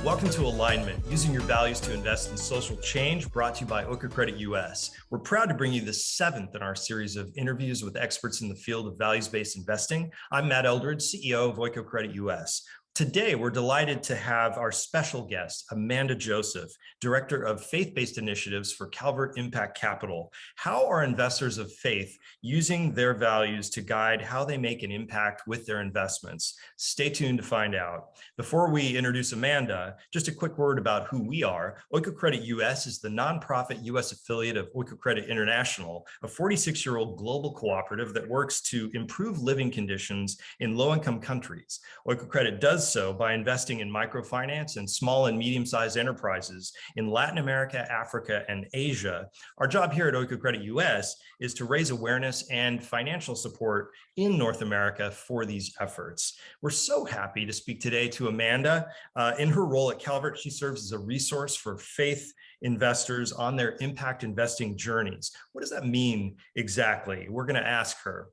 Welcome to Alignment, using your values to invest in social change, brought to you by Oikocredit US. We're proud to bring you the 7th in our series of interviews with experts in the field of values-based investing. I'm Matt Eldridge, CEO of Oikocredit US. Today, we're delighted to have our special guest, Amanda Joseph, Director of FaithBased Initiatives for Calvert Impact Capital. How are investors of faith using their values to guide how they make an impact with their investments? Stay tuned to find out. Before we introduce Amanda, just a quick word about who we are. Oikocredit US is the nonprofit US affiliate of Oikocredit International, a 46-year-old global cooperative that works to improve living conditions in low-income countries. Oikocredit does so by investing in microfinance and small and medium-sized enterprises in Latin America, Africa, and Asia. Our job here at Oikocredit US is to raise awareness and financial support in North America for these efforts. We're so happy to speak today to Amanda. In her role at Calvert, she serves as a resource for faith investors on their impact investing journeys. What does that mean exactly? We're going to ask her.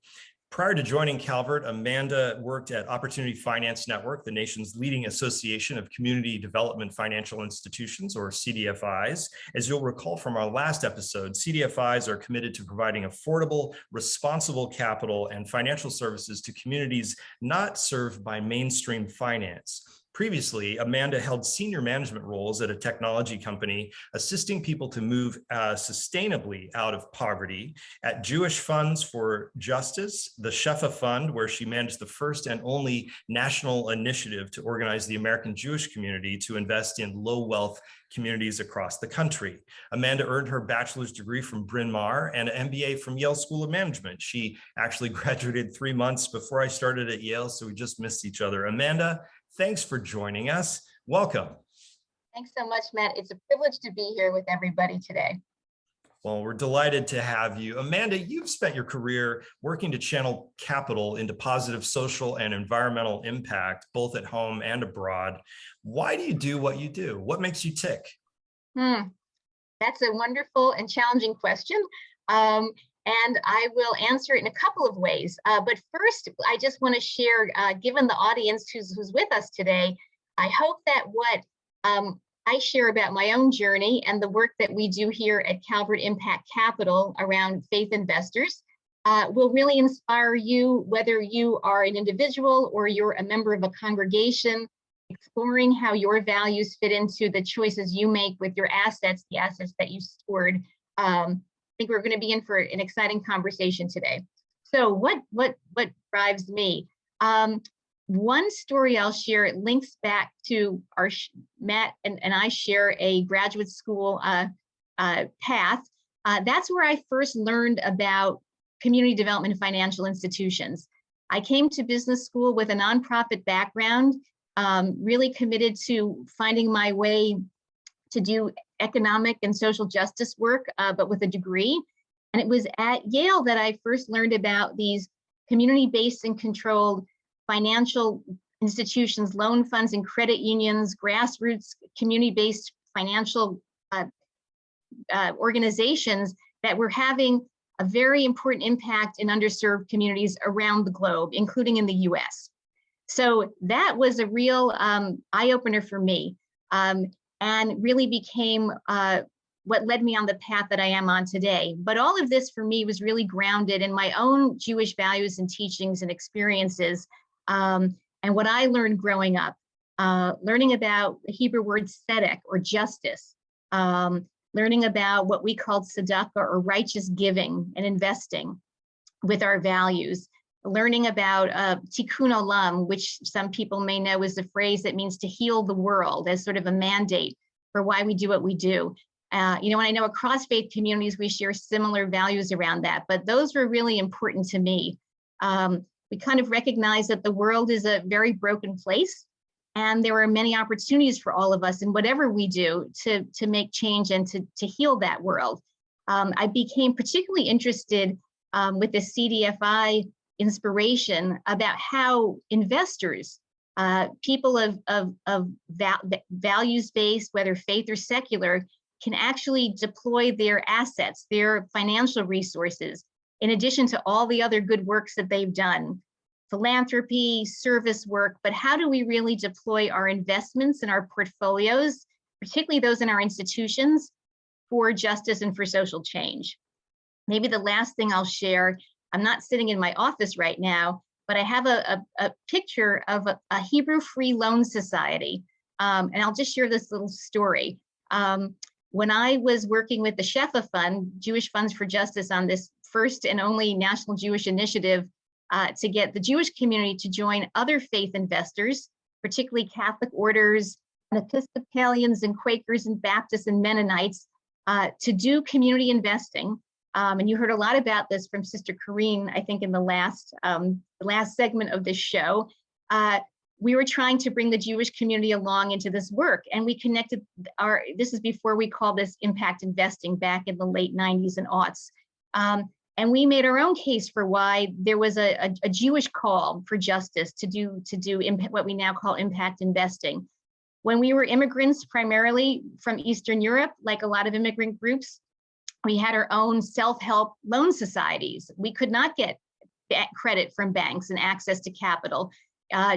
Prior to joining Calvert, Amanda worked at Opportunity Finance Network, the nation's leading association of community development financial institutions, or CDFIs. As you'll recall from our last episode, CDFIs are committed to providing affordable, responsible capital and financial services to communities not served by mainstream finance. Previously, Amanda held senior management roles at a technology company, assisting people to move sustainably out of poverty, at Jewish Funds for Justice, the Shefa Fund, where she managed the first and only national initiative to organize the American Jewish community to invest in low-wealth communities across the country. Amanda earned her bachelor's degree from Bryn Mawr and an MBA from Yale School of Management. She actually graduated 3 months before I started at Yale, so we just missed each other. Amanda, thanks for joining us. Welcome. Thanks so much, Matt. It's a privilege to be here with everybody today. Well, we're delighted to have you. Amanda, you've spent your career working to channel capital into positive social and environmental impact, both at home and abroad. Why do you do what you do? What makes you tick? That's a wonderful and challenging question. And I will answer it in a couple of ways. But first, I just want to share, given the audience who's with us today, I hope that what I share about my own journey and the work that we do here at Calvert Impact Capital around faith investors will really inspire you, whether you are an individual or you're a member of a congregation, exploring how your values fit into the choices you make with your assets, the assets that you stored. I think we're going to be in for an exciting conversation today. So what drives me? One story I'll share, it links back to our Matt and I share a graduate school path. That's where I first learned about community development financial institutions. I came to business school with a nonprofit background, really committed to finding my way to do economic and social justice work, but with a degree. And it was at Yale that I first learned about these community-based and controlled financial institutions, loan funds and credit unions, grassroots community-based financial organizations that were having a very important impact in underserved communities around the globe, including in the US. So that was a real eye-opener for me. And really became what led me on the path that I am on today. But all of this for me was really grounded in my own Jewish values and teachings and experiences, and what I learned growing up, learning about the Hebrew word tzedek, or justice, learning about what we called tzedakah, or righteous giving and investing with our values, learning about tikkun olam, which some people may know is a phrase that means to heal the world, as sort of a mandate for why we do what we do. And I know across faith communities, we share similar values around that, but those were really important to me. We kind of recognize that the world is a very broken place, and there are many opportunities for all of us in whatever we do to make change and to heal that world. I became particularly interested with the CDFI inspiration about how investors, people of values-based, whether faith or secular, can actually deploy their assets, their financial resources, in addition to all the other good works that they've done, philanthropy, service work, but how do we really deploy our investments in our portfolios, particularly those in our institutions, for justice and for social change? Maybe the last thing I'll share, I'm not sitting in my office right now, but I have a picture of a Hebrew Free Loan Society. And I'll just share this little story. When I was working with the Shefa Fund, Jewish Funds for Justice, on this first and only national Jewish initiative to get the Jewish community to join other faith investors, particularly Catholic orders and Episcopalians and Quakers and Baptists and Mennonites, to do community investing. And you heard a lot about this from Sister Corrine, I think, in the last segment of this show. We were trying to bring the Jewish community along into this work, and we connected this is before we called this impact investing, back in the late 90s and aughts. And we made our own case for why there was a Jewish call for justice to do what we now call impact investing. When we were immigrants, primarily from Eastern Europe, like a lot of immigrant groups, we had our own self-help loan societies. We could not get credit from banks and access to capital,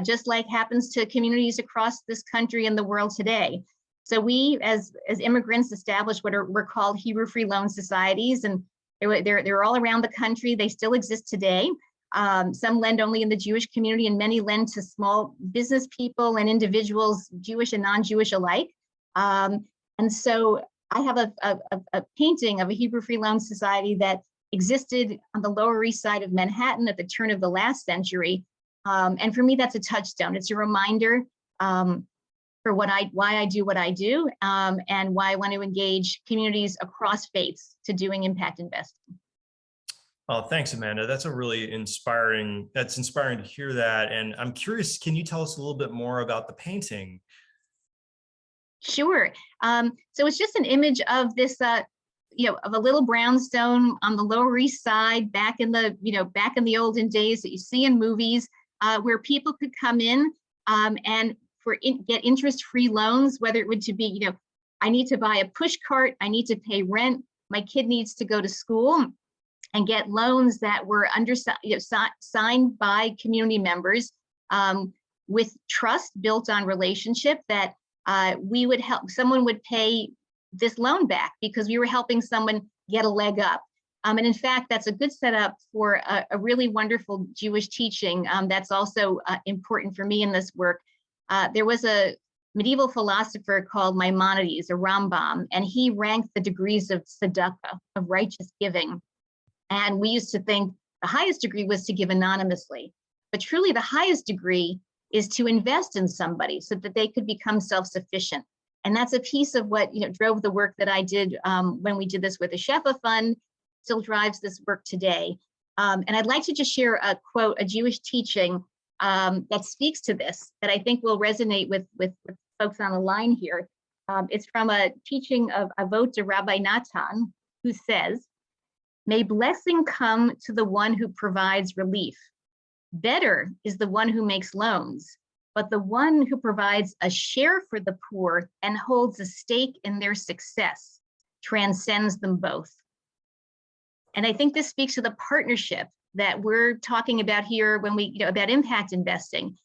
just like happens to communities across this country and the world today. So we, as immigrants, established what were called Hebrew Free Loan Societies, and they're all around the country. They still exist today. Some lend only in the Jewish community, and many lend to small business people and individuals, Jewish and non-Jewish alike. And so I have a painting of a Hebrew Free Loan Society that existed on the Lower East Side of Manhattan at the turn of the last century. And for me, that's a touchstone. It's a reminder for why I do what I do, and why I want to engage communities across faiths to doing impact investing. Oh, thanks, Amanda. That's inspiring to hear that. And I'm curious, can you tell us a little bit more about the painting? Sure. So it's just an image of this, of a little brownstone on the Lower East Side back in the olden days that you see in movies, where people could come in and get interest-free loans, whether it would to be, I need to buy a push cart, I need to pay rent, my kid needs to go to school, and get loans that were signed by community members with trust built on relationship, that we would help, someone would pay this loan back because we were helping someone get a leg up. And in fact, that's a good setup for a really wonderful Jewish teaching that's also important for me in this work. There was a medieval philosopher called Maimonides, a Rambam, and he ranked the degrees of tzedakah, of righteous giving. And we used to think the highest degree was to give anonymously, but truly the highest degree is to invest in somebody so that they could become self-sufficient. And that's a piece of what drove the work that I did when we did this with the Shefa Fund, still drives this work today. And I'd like to just share a quote, a Jewish teaching that speaks to this, that I think will resonate with folks on the line here. It's from a teaching of Avot Rabbi Natan, who says, "May blessing come to the one who provides relief. Better is the one who makes loans, but the one who provides a share for the poor and holds a stake in their success transcends them both." And I think this speaks to the partnership that we're talking about here when we, about impact investing.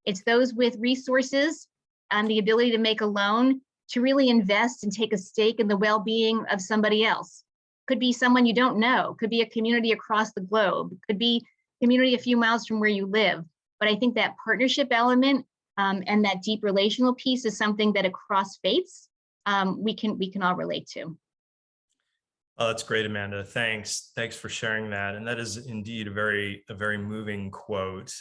It's those with resources and the ability to make a loan to really invest and take a stake in the well-being of somebody else. Could be someone you don't know, could be a community across the globe, could be community a few miles from where you live. But I think that partnership element and that deep relational piece is something that across faiths we can all relate to. Oh, that's great, Amanda. Thanks for sharing that. And that is indeed a very moving quote.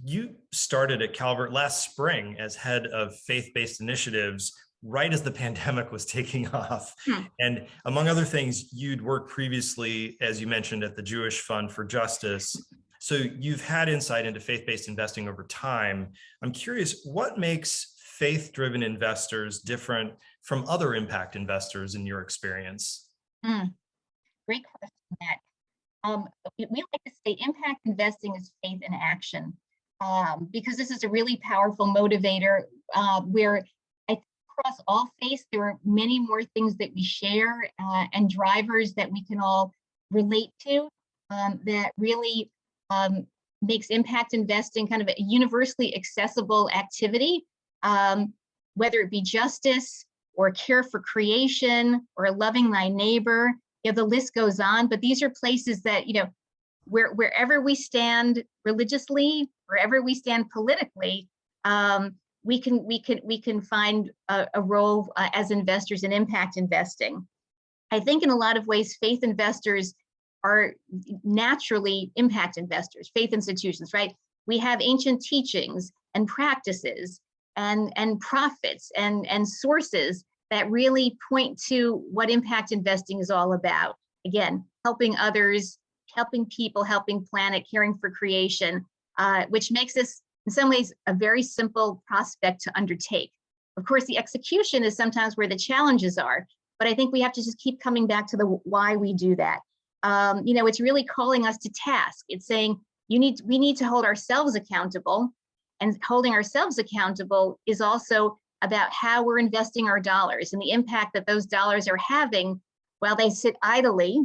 You started at Calvert last spring as head of faith-based initiatives, right as the pandemic was taking off. And among other things, you'd worked previously, as you mentioned, at the Jewish Fund for Justice. So you've had insight into faith-based investing over time. I'm curious, what makes faith-driven investors different from other impact investors in your experience? Great question, Matt. We like to say impact investing is faith in action, because this is a really powerful motivator where across all faiths, there are many more things that we share and drivers that we can all relate to that really makes impact investing kind of a universally accessible activity, whether it be justice or care for creation or loving thy neighbor. The list goes on, but these are places that, wherever we stand religiously, wherever we stand politically, we can find a role as investors in impact investing. I think in a lot of ways, faith investors are naturally impact investors, faith institutions, right? We have ancient teachings and practices and profits and sources that really point to what impact investing is all about. Again, helping others, helping people, helping planet, caring for creation, which makes this in some ways a very simple prospect to undertake. Of course, the execution is sometimes where the challenges are, but I think we have to just keep coming back to the why we do that. It's really calling us to task. It's saying we need to hold ourselves accountable, and holding ourselves accountable is also about how we're investing our dollars and the impact that those dollars are having while they sit idly,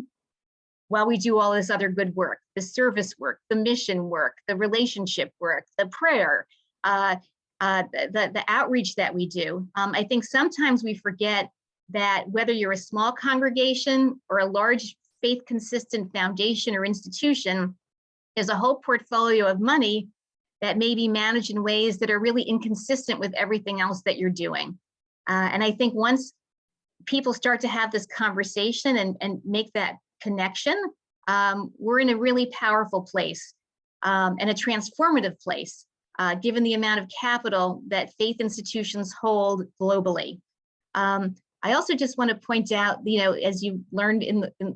while we do all this other good work, the service work, the mission work, the relationship work, the prayer, the outreach that we do. I think sometimes we forget that whether you're a small congregation or a large faith-consistent foundation or institution, there's a whole portfolio of money that may be managed in ways that are really inconsistent with everything else that you're doing. And I think once people start to have this conversation and make that connection, we're in a really powerful place and a transformative place, given the amount of capital that faith institutions hold globally. I also just want to point out, as you learned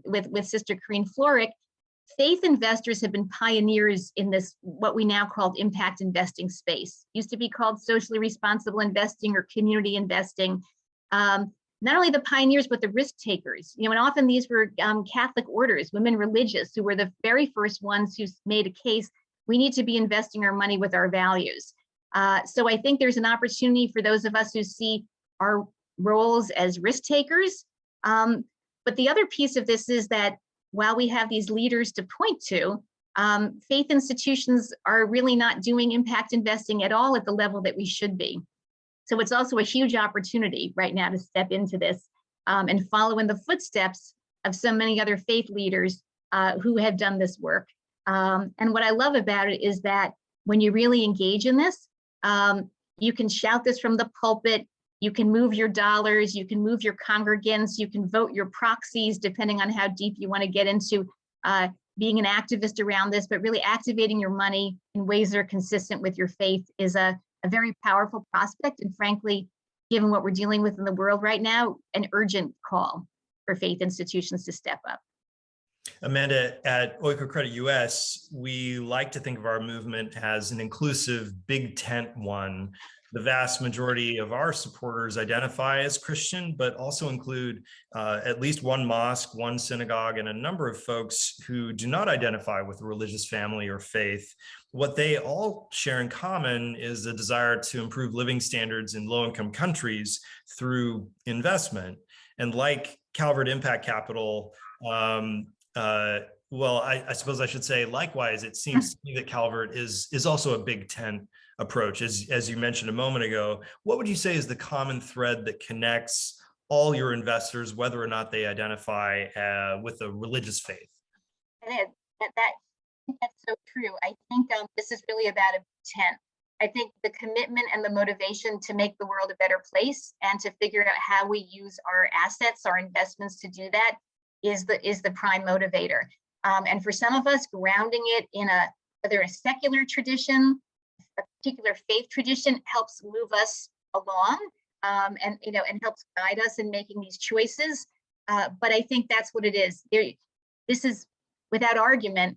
with Sister Corrine Florick, faith investors have been pioneers in this, what we now call impact investing space. Used to be called socially responsible investing or community investing. Not only the pioneers, but the risk takers. And often these were Catholic orders, women religious, who were the very first ones who made a case, we need to be investing our money with our values. So I think there's an opportunity for those of us who see our roles as risk takers. But the other piece of this is that while we have these leaders to point to, faith institutions are really not doing impact investing at all at the level that we should be. So it's also a huge opportunity right now to step into this and follow in the footsteps of so many other faith leaders who have done this work. And what I love about it is that when you really engage in this, you can shout this from the pulpit, you can move your dollars, you can move your congregants, you can vote your proxies, depending on how deep you want to get into being an activist around this, but really activating your money in ways that are consistent with your faith is a very powerful prospect. And frankly, given what we're dealing with in the world right now, an urgent call for faith institutions to step up. Amanda, at Oikocredit US, we like to think of our movement as an inclusive big tent one. The vast majority of our supporters identify as Christian, but also include at least one mosque, one synagogue, and a number of folks who do not identify with a religious family or faith. What they all share in common is a desire to improve living standards in low-income countries through investment. And like Calvert Impact Capital, well, I suppose I should say, likewise, it seems to me that Calvert is also a big tent approach. As you mentioned a moment ago, what would you say is the common thread that connects all your investors, whether or not they identify with a religious faith? That's so true. I think this is really about a tent. I think the commitment and the motivation to make the world a better place and to figure out how we use our assets, our investments to do that is the prime motivator. And for some of us, grounding it in whether a secular tradition, a particular faith tradition helps move us along, and helps guide us in making these choices. But I think that's what it is. This is, without argument,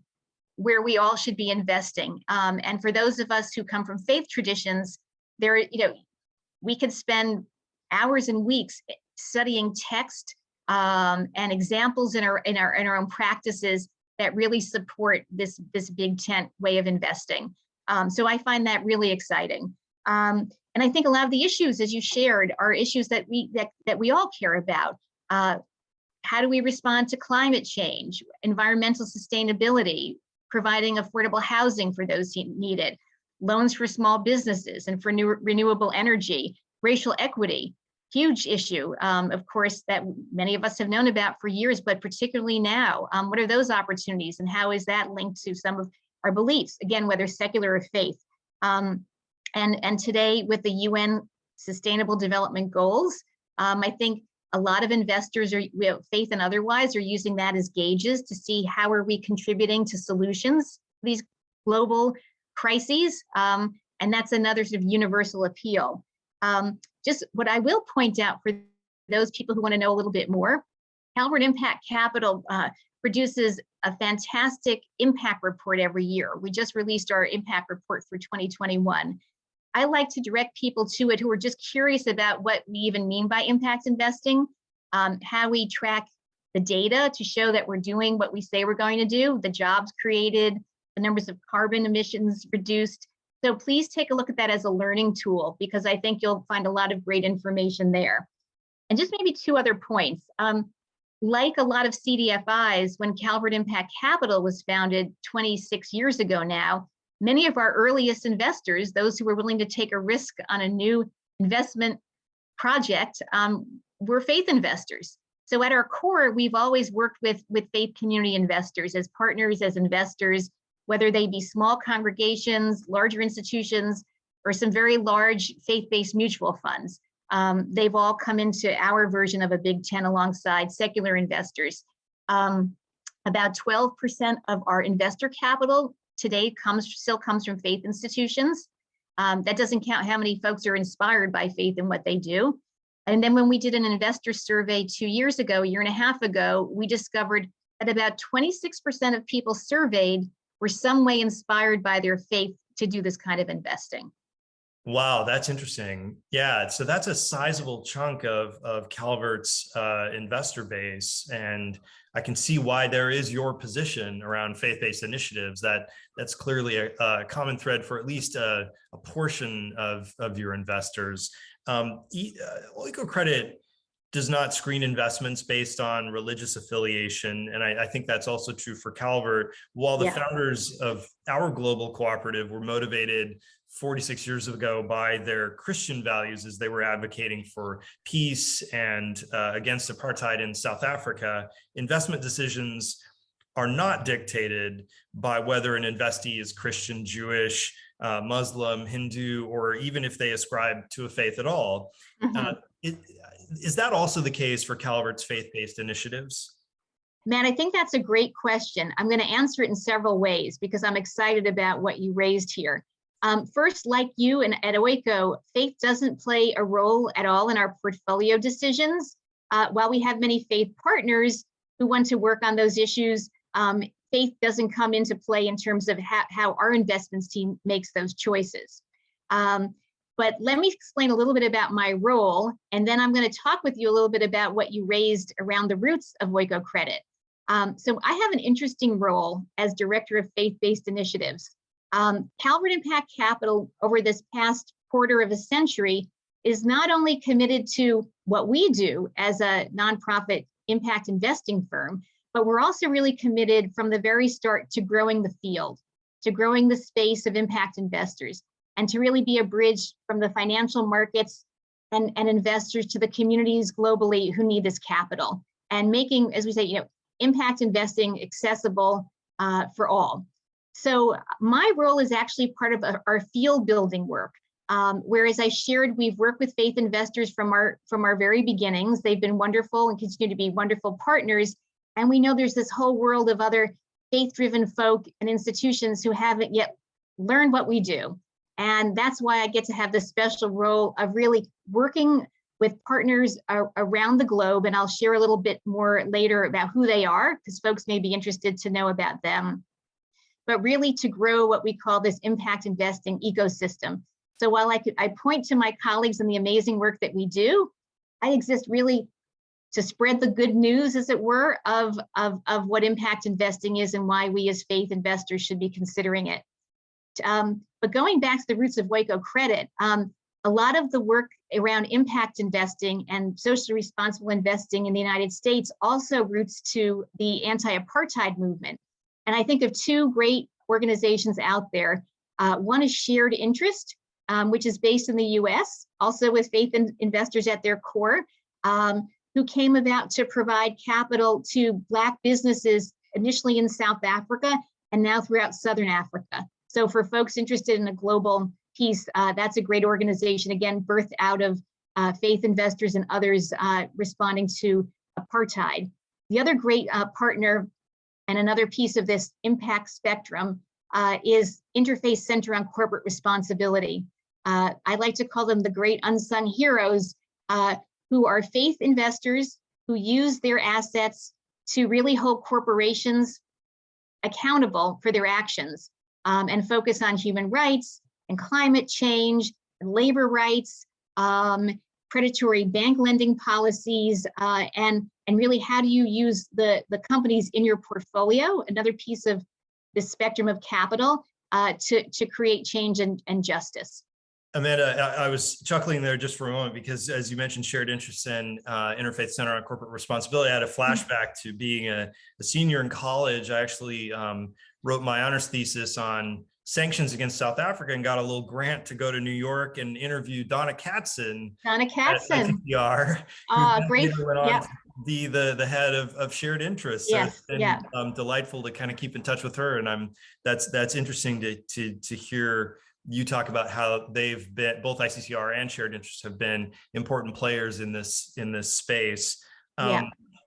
where we all should be investing. And for those of us who come from faith traditions, we could spend hours and weeks studying text and examples in our own practices that really support this big tent way of investing. So I find that really exciting. And I think a lot of the issues, as you shared, are issues that we all care about. How do we respond to climate change, environmental sustainability, providing affordable housing for those who need it, loans for small businesses and for new renewable energy, racial equity, huge issue, of course, that many of us have known about for years, but particularly now. What are those opportunities and how is that linked to some of our beliefs, again, whether secular or faith? And today with the UN Sustainable Development Goals, I think a lot of investors, are faith and otherwise, are using that as gauges to see how are we contributing to solutions to these global crises, and that's another sort of universal appeal. Just what I will point out for those people who want to know a little bit more, Calvert Impact Capital produces a fantastic impact report every year. We just released our impact report for 2021. I like to direct people to it who are just curious about what we even mean by impact investing, how we track the data to show that we're doing what we say we're going to do, the jobs created, the numbers of carbon emissions reduced. So please take a look at that as a learning tool, because I think you'll find a lot of great information there. And just maybe two other points. Like a lot of CDFIs, when Calvert Impact Capital was founded 26 years ago now, many of our earliest investors, those who were willing to take a risk on a new investment project, were faith investors. So at our core, we've always worked with faith community investors as partners, as investors, whether they be small congregations, larger institutions, or some very large faith-based mutual funds. They've all come into our version of a Big Ten alongside secular investors. About 12% of our investor capital today still comes from faith institutions. That doesn't count how many folks are inspired by faith in what they do. And then when we did an investor survey 2 years ago, a year and a half ago, we discovered that about 26% of people surveyed were some way inspired by their faith to do this kind of investing. Wow, that's interesting. Yeah, so that's a sizable chunk of Calvert's investor base, and I can see why there is your position around faith-based initiatives. That's clearly a common thread for at least a portion of your investors. Oikocredit does not screen investments based on religious affiliation, and I think that's also true for Calvert. While the founders of our global cooperative were motivated 46 years ago by their Christian values as they were advocating for peace and against apartheid in South Africa, investment decisions are not dictated by whether an investee is Christian, Jewish, Muslim, Hindu, or even if they ascribe to a faith at all. Is that also the case for Calvert's faith-based initiatives? Matt, I think that's a great question. I'm going to answer it in several ways because I'm excited about what you raised here. First, like you and at Oiko, faith doesn't play a role at all in our portfolio decisions. While we have many faith partners who want to work on those issues, faith doesn't come into play in terms of how our investments team makes those choices. But let me explain a little bit about my role, and then I'm going to talk with you a little bit about what you raised around the roots of Oikocredit. So I have an interesting role as Director of Faith-Based Initiatives. Calvert Impact Capital, over this past quarter of a century, is not only committed to what we do as a nonprofit impact investing firm, but we're also really committed from the very start to growing the field, to growing the space of impact investors, and to really be a bridge from the financial markets and investors to the communities globally who need this capital, and making, as we say, impact investing accessible for all. So my role is actually part of our field building work. Whereas I shared, we've worked with faith investors from our very beginnings. They've been wonderful and continue to be wonderful partners. And we know there's this whole world of other faith-driven folk and institutions who haven't yet learned what we do. And that's why I get to have this special role of really working with partners around the globe. And I'll share a little bit more later about who they are, because folks may be interested to know about them. But really to grow what we call this impact investing ecosystem. So while I point to my colleagues and the amazing work that we do, I exist really to spread the good news, as it were, of what impact investing is and why we as faith investors should be considering it. But going back to the roots of Oikocredit, a lot of the work around impact investing and socially responsible investing in the United States also roots to the anti-apartheid movement. And I think of two great organizations out there. One is Shared Interest, which is based in the US, also with faith investors at their core, who came about to provide capital to Black businesses initially in South Africa and now throughout Southern Africa. So for folks interested in a global piece, that's a great organization, again, birthed out of faith investors and others responding to apartheid. The other great partner and another piece of this impact spectrum is Interfaith Center on Corporate Responsibility. I like to call them the great unsung heroes who are faith investors who use their assets to really hold corporations accountable for their actions and focus on human rights and climate change and labor rights, predatory bank lending policies, and really how do you use the companies in your portfolio, another piece of the spectrum of capital, to create change and justice. Amanda, I was chuckling there just for a moment because as you mentioned, Shared Interest and Interfaith Center on Corporate Responsibility, I had a flashback to being a senior in college. I actually wrote my honors thesis on sanctions against South Africa and got a little grant to go to New York and interview Donna Katzen. Donna Katzen. At ITPR, Great. who went on Yep. to be the head of Shared Interest. So Yes. it's been delightful to kind of keep in touch with her. And that's interesting to hear you talk about how they've been, both ICCR and Shared Interest have been important players in this space.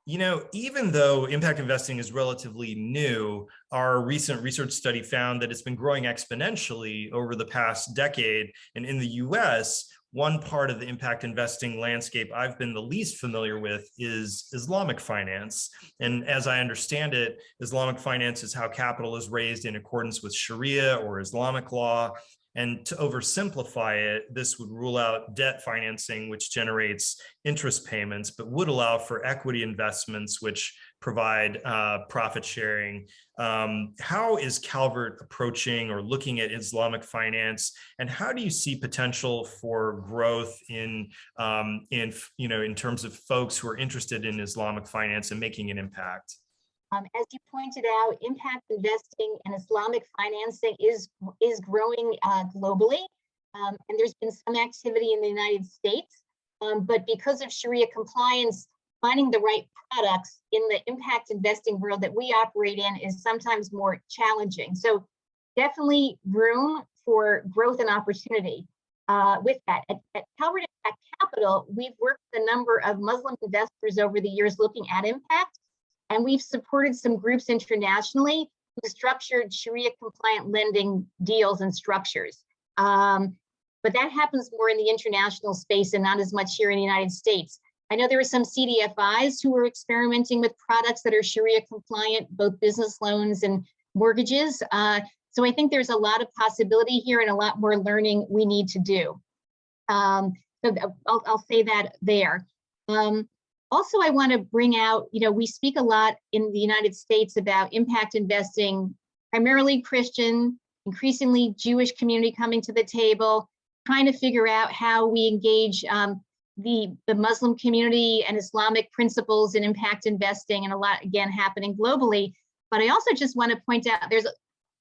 You know, even though impact investing is relatively new, our recent research study found that it's been growing exponentially over the past decade. And in the US, one part of the impact investing landscape I've been the least familiar with is Islamic finance. And as I understand it, Islamic finance is how capital is raised in accordance with Sharia or Islamic law. And to oversimplify it, this would rule out debt financing, which generates interest payments, but would allow for equity investments, which provide profit sharing. How is Calvert approaching or looking at Islamic finance, and how do you see potential for growth in terms of folks who are interested in Islamic finance and making an impact? As you pointed out, impact investing and Islamic financing is growing globally, and there's been some activity in the United States, but because of Sharia compliance, finding the right products in the impact investing world that we operate in is sometimes more challenging. So definitely room for growth and opportunity with that. At Calvert Impact Capital, we've worked with a number of Muslim investors over the years looking at impact. And we've supported some groups internationally who structured Sharia compliant lending deals and structures. But that happens more in the international space and not as much here in the United States. I know there are some CDFIs who are experimenting with products that are Sharia compliant, both business loans and mortgages. So I think there's a lot of possibility here and a lot more learning we need to do. So I'll say that there. Also, I want to bring out, we speak a lot in the United States about impact investing, primarily Christian, increasingly Jewish community coming to the table, trying to figure out how we engage the Muslim community and Islamic principles in impact investing, and a lot, again, happening globally. But I also just want to point out there's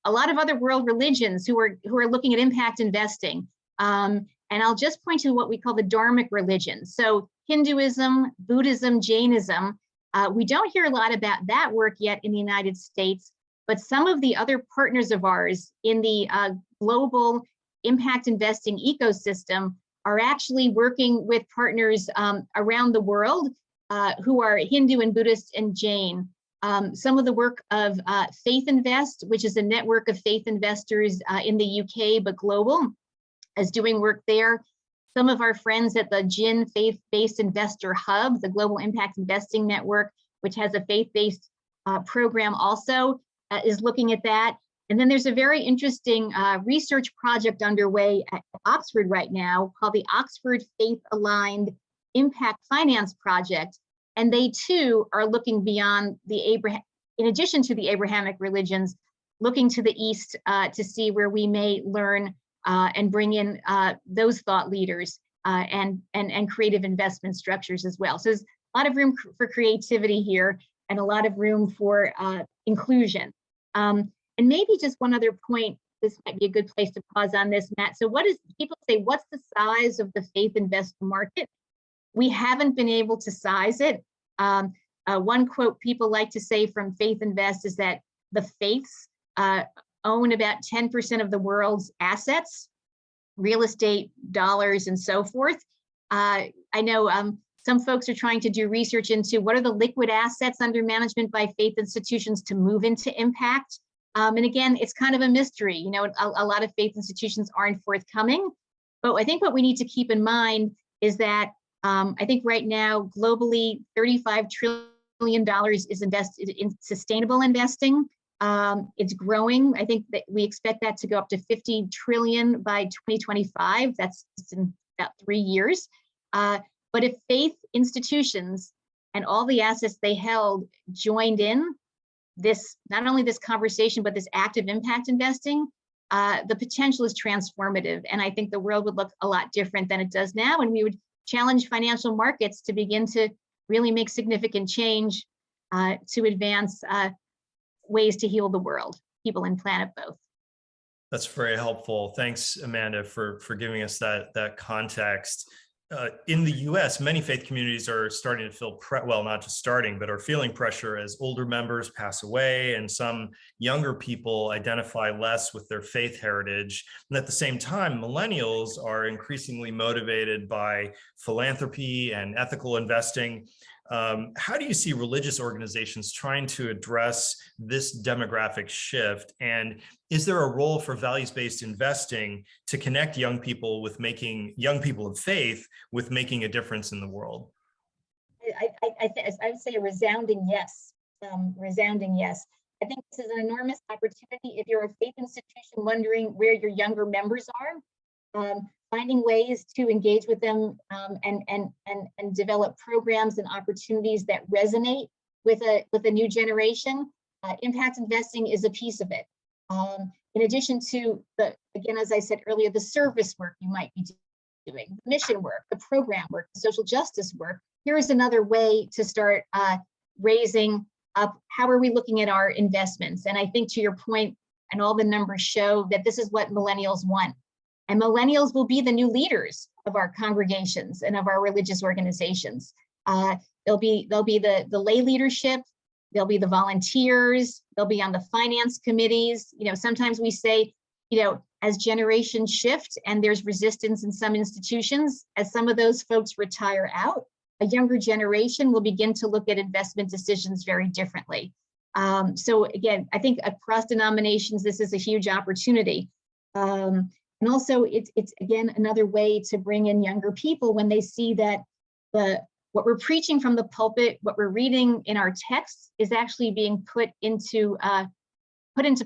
a lot of other world religions who are looking at impact investing. And I'll just point to what we call the Dharmic religions. So Hinduism, Buddhism, Jainism. We don't hear a lot about that work yet in the United States, but some of the other partners of ours in the global impact investing ecosystem are actually working with partners around the world who are Hindu and Buddhist and Jain. Some of the work of Faith Invest, which is a network of faith investors in the UK, but global, is doing work there. Some of our friends at the GIN Faith-Based Investor Hub, the Global Impact Investing Network, which has a faith-based program also, is looking at that. And then there's a very interesting research project underway at Oxford right now called the Oxford Faith Aligned Impact Finance Project. And they too are looking beyond in addition to the Abrahamic religions, looking to the East to see where we may learn and bring in those thought leaders and creative investment structures as well. So there's a lot of room for creativity here and a lot of room for inclusion. And maybe just one other point, this might be a good place to pause on this, Matt. So people say, what's the size of the faith investor market? We haven't been able to size it. One quote people like to say from Faith Invest is that the faiths own about 10% of the world's assets, real estate, dollars, and so forth. I know some folks are trying to do research into what are the liquid assets under management by faith institutions to move into impact. And again, it's kind of a mystery. You know, a lot of faith institutions aren't forthcoming. But I think what we need to keep in mind is that I think right now, globally, $35 trillion is invested in sustainable investing. It's growing. I think that we expect that to go up to 50 trillion by 2025. That's in about 3 years. But if faith institutions and all the assets they held joined in this, not only this conversation, but this active impact investing, the potential is transformative. And I think the world would look a lot different than it does now. And we would challenge financial markets to begin to really make significant change to advance ways to heal the world, people and planet both. That's very helpful. Thanks, Amanda, for giving us that context. In the US, many faith communities are starting to feel, well, not just starting, but are feeling pressure as older members pass away and some younger people identify less with their faith heritage. And at the same time, millennials are increasingly motivated by philanthropy and ethical investing. How do you see religious organizations trying to address this demographic shift? And is there a role for values-based investing to connect young people of faith with making a difference in the world? I would say a resounding yes. Resounding yes. I think this is an enormous opportunity. If you're a faith institution wondering where your younger members are, finding ways to engage with them and develop programs and opportunities that resonate with a new generation. Impact investing is a piece of it. In addition to again, as I said earlier, the service work you might be doing, the mission work, the program work, the social justice work. Here is another way to start raising up. How are we looking at our investments? And I think to your point, and all the numbers show that this is what millennials want. And millennials will be the new leaders of our congregations and of our religious organizations. They'll be the lay leadership. They'll be the volunteers. They'll be on the finance committees. You know, sometimes we say, you know, as generations shift and there's resistance in some institutions, as some of those folks retire out, a younger generation will begin to look at investment decisions very differently. So again, I think across denominations, this is a huge opportunity. And also, it's again another way to bring in younger people when they see that what we're preaching from the pulpit, what we're reading in our texts, is actually being put into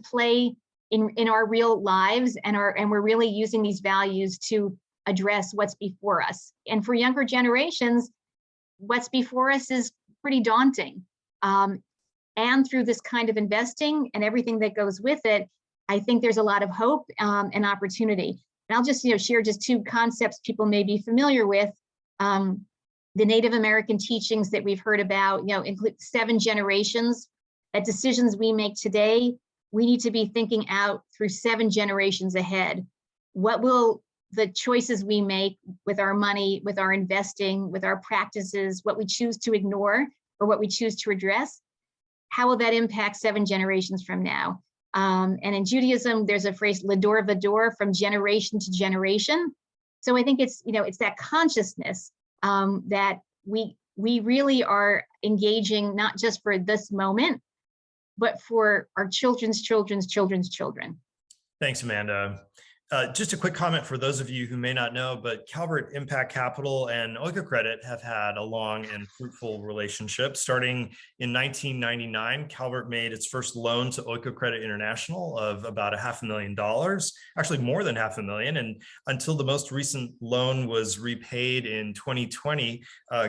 play in our real lives, and we're really using these values to address what's before us. And for younger generations, what's before us is pretty daunting. And through this kind of investing and everything that goes with it, I think there's a lot of hope and opportunity. And I'll just share just two concepts people may be familiar with. The Native American teachings that we've heard about, include 7 generations. That decisions we make today, we need to be thinking out through 7 generations ahead. What will the choices we make with our money, with our investing, with our practices, what we choose to ignore or what we choose to address, how will that impact 7 generations from now? And in Judaism, there's a phrase, lador vador, from generation to generation. So I think it's that consciousness that we really are engaging, not just for this moment, but for our children's children's children's children. Thanks, Amanda. Just a quick comment for those of you who may not know, but Calvert Impact Capital and Oikocredit have had a long and fruitful relationship. Starting in 1999, Calvert made its first loan to Oikocredit International of about $500,000, actually more than $500,000. And until the most recent loan was repaid in 2020,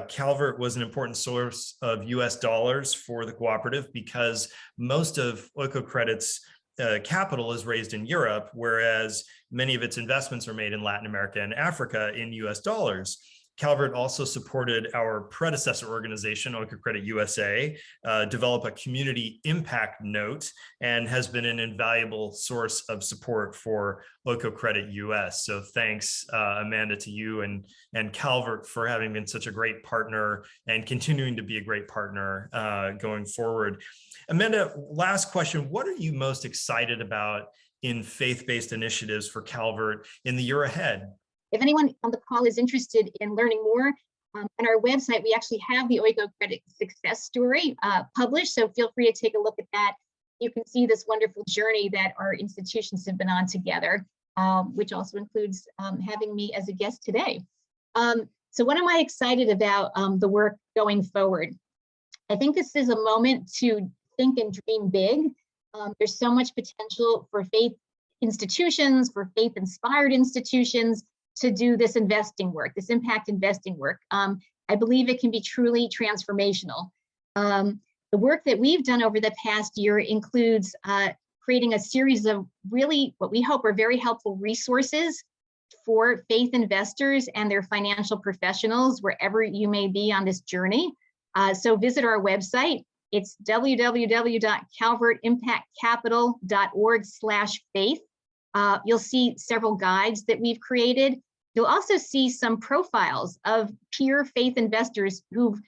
Calvert was an important source of US dollars for the cooperative because most of Oikocredit's capital is raised in Europe, whereas many of its investments are made in Latin America and Africa in US dollars. Calvert also supported our predecessor organization, Oikocredit USA, develop a community impact note, and has been an invaluable source of support for Oikocredit US. So thanks, Amanda, to you and Calvert for having been such a great partner and continuing to be a great partner going forward. Amanda, last question. What are you most excited about in faith-based initiatives for Calvert in the year ahead? If anyone on the call is interested in learning more, on our website, we actually have the Oikocredit success story published, so feel free to take a look at that. You can see this wonderful journey that our institutions have been on together, which also includes having me as a guest today. So what am I excited about the work going forward? I think this is a moment to think and dream big. There's so much potential for faith institutions, for faith-inspired institutions, to do this investing work, this impact investing work. I believe it can be truly transformational. The work that we've done over the past year includes creating a series of really what we hope are very helpful resources for faith investors and their financial professionals, wherever you may be on this journey. So visit our website. It's www.calvertimpactcapital.org/faith. You'll see several guides that we've created. You'll also see some profiles of peer faith investors who've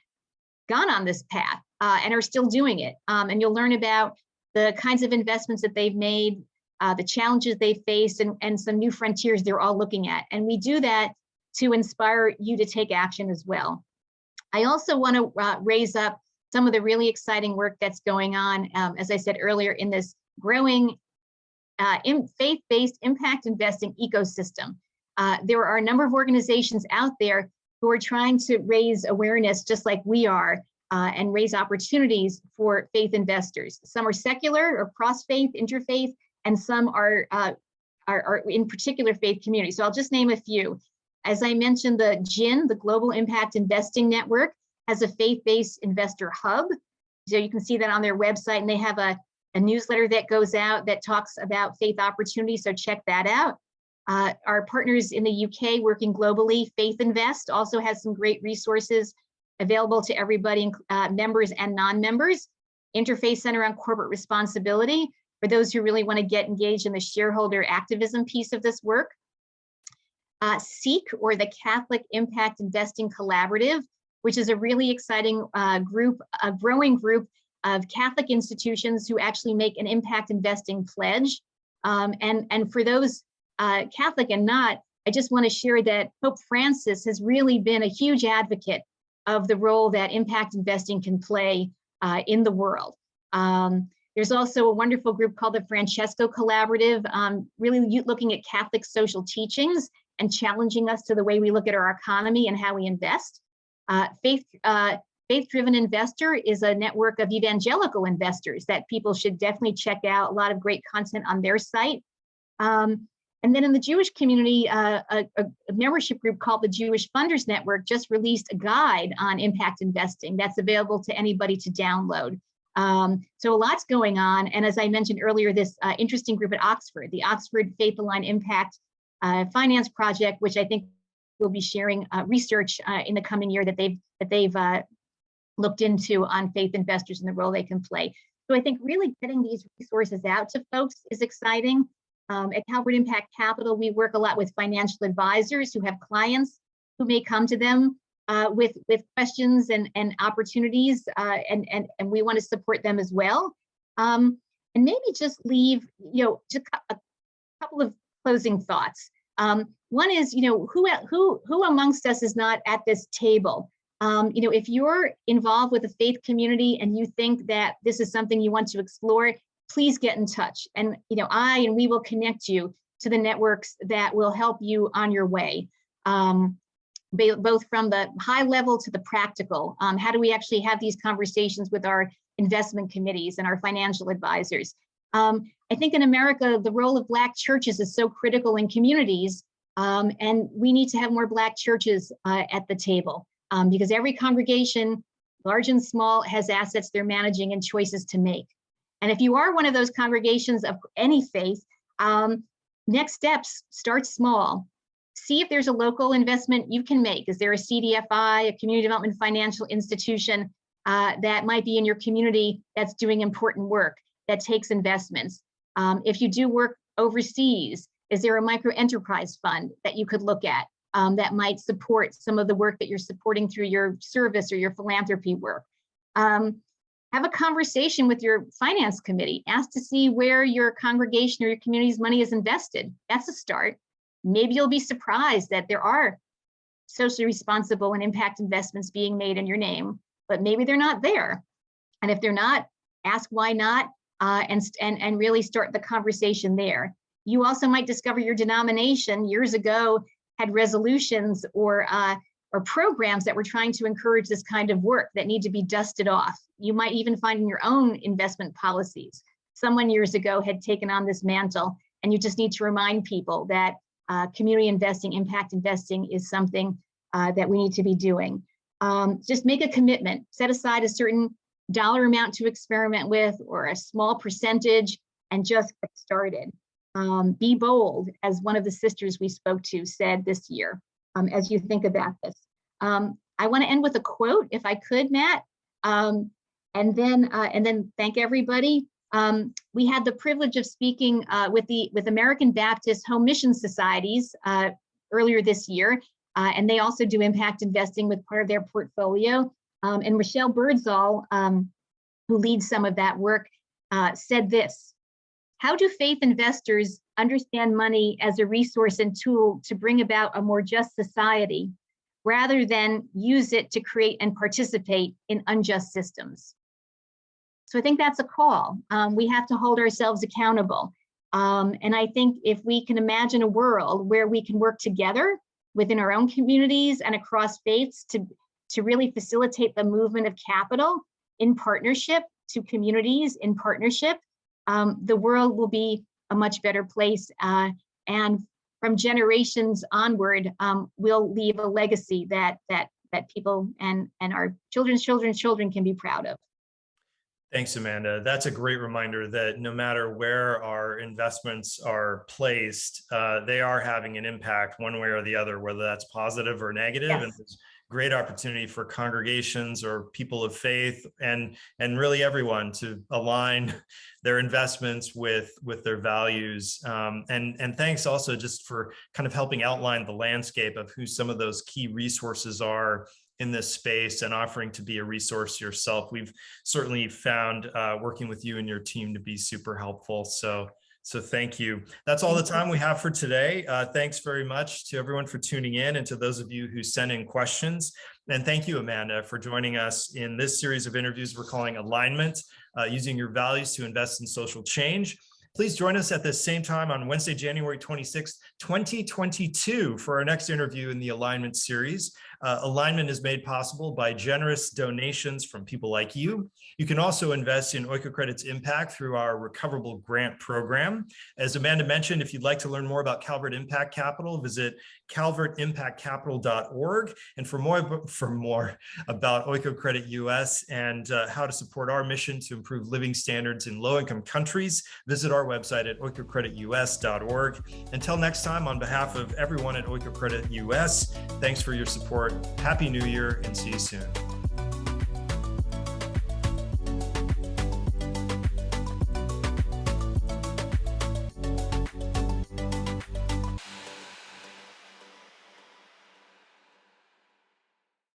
gone on this path and are still doing it. And you'll learn about the kinds of investments that they've made, the challenges they faced, and some new frontiers they're all looking at. And we do that to inspire you to take action as well. I also want to raise up some of the really exciting work that's going on, as I said earlier, in this growing faith-based impact investing ecosystem. There are a number of organizations out there who are trying to raise awareness just like we are and raise opportunities for faith investors. Some are secular or cross-faith, interfaith, and some are in particular faith communities. So I'll just name a few. As I mentioned, the GIN, the Global Impact Investing Network, has a faith-based investor hub. So you can see that on their website, and they have a newsletter that goes out that talks about faith opportunities, so check that out. Our partners in the UK working globally, Faith Invest, also has some great resources available to everybody, members and non-members. Interfaith Center on Corporate Responsibility, for those who really want to get engaged in the shareholder activism piece of this work. SEEK, or the Catholic Impact Investing Collaborative, which is a really exciting group, a growing group of Catholic institutions who actually make an impact investing pledge. And for those Catholic and not, I just want to share that Pope Francis has really been a huge advocate of the role that impact investing can play in the world. There's also a wonderful group called the Francesco Collaborative, really looking at Catholic social teachings and challenging us to the way we look at our economy and how we invest. FaithDriven Investor is a network of evangelical investors that people should definitely check out. A lot of great content on their site. And then in the Jewish community, a membership group called the Jewish Funders Network just released a guide on impact investing that's available to anybody to download. So a lot's going on. And as I mentioned earlier, this interesting group at Oxford, the Oxford Faith Aligned Impact Finance Project, which I think will be sharing research in the coming year that they've looked into on faith investors and the role they can play. So I think really getting these resources out to folks is exciting. At Calvert Impact Capital, we work a lot with financial advisors who have clients who may come to them with questions and opportunities, and we want to support them as well. And maybe just leave, just a couple of closing thoughts. One is, who amongst us is not at this table? If you're involved with a faith community and you think that this is something you want to explore, please get in touch. And we will connect you to the networks that will help you on your way, both from the high level to the practical. How do we actually have these conversations with our investment committees and our financial advisors? I think in America, the role of Black churches is so critical in communities, and we need to have more Black churches at the table, because every congregation, large and small, has assets they're managing and choices to make. And if you are one of those congregations of any faith, next steps, start small. see if there's a local investment you can make. Is there a CDFI, a community development financial institution that might be in your community that's doing important work, that takes investments? If you do work overseas, is there a micro enterprise fund that you could look at that might support some of the work that you're supporting through your service or your philanthropy work? Have a conversation with your finance committee. Ask to see where your congregation or your community's money is invested. That's a start. Maybe you'll be surprised that there are socially responsible and impact investments being made in your name, but maybe they're not there. And if they're not, ask why not, and really start the conversation there. You also might discover your denomination years ago had resolutions or programs that were trying to encourage this kind of work that need to be dusted off. You might even find in your own investment policies, someone years ago had taken on this mantle, and you just need to remind people that community investing, impact investing is something that we need to be doing. Just make a commitment, set aside a certain dollar amount to experiment with or a small percentage and just get started. Be bold, as one of the sisters we spoke to said this year, as you think about this. I want to end with a quote, if I could, Matt, and then thank everybody. We had the privilege of speaking with American Baptist Home Mission Societies earlier this year, and they also do impact investing with part of their portfolio. And Michelle Birdsall, who leads some of that work, said this: how do faith investors understand money as a resource and tool to bring about a more just society, rather than use it to create and participate in unjust systems? So I think that's a call. We have to hold ourselves accountable. And I think if we can imagine a world where we can work together within our own communities and across faiths to really facilitate the movement of capital in partnership to communities in partnership, the world will be a much better place. And from generations onward, we'll leave a legacy that people and our children's children can be proud of. Thanks, Amanda. That's a great reminder that no matter where our investments are placed, they are having an impact one way or the other, whether that's positive or negative. Yes. And there's great opportunity for congregations or people of faith and really everyone to align their investments with their values. And thanks also just for kind of helping outline the landscape of who some of those key resources are in this space and offering to be a resource yourself. We've certainly found working with you and your team to be super helpful. So thank you. That's all the time we have for today. Thanks very much to everyone for tuning in and to those of you who sent in questions. And thank you, Amanda, for joining us in this series of interviews we're calling Alignment, Using Your Values to Invest in Social Change. Please join us at the same time on Wednesday, January 26th, 2022 for our next interview in the Alignment series. Alignment is made possible by generous donations from people like you. You can also invest in Oikocredit's impact through our recoverable grant program. As Amanda mentioned, if you'd like to learn more about Calvert Impact Capital, visit calvertimpactcapital.org. And for more about Oikocredit US and how to support our mission to improve living standards in low-income countries, visit our website at oikocreditus.org. Until next time, on behalf of everyone at Oikocredit US, thanks for your support. Happy New Year and see you soon.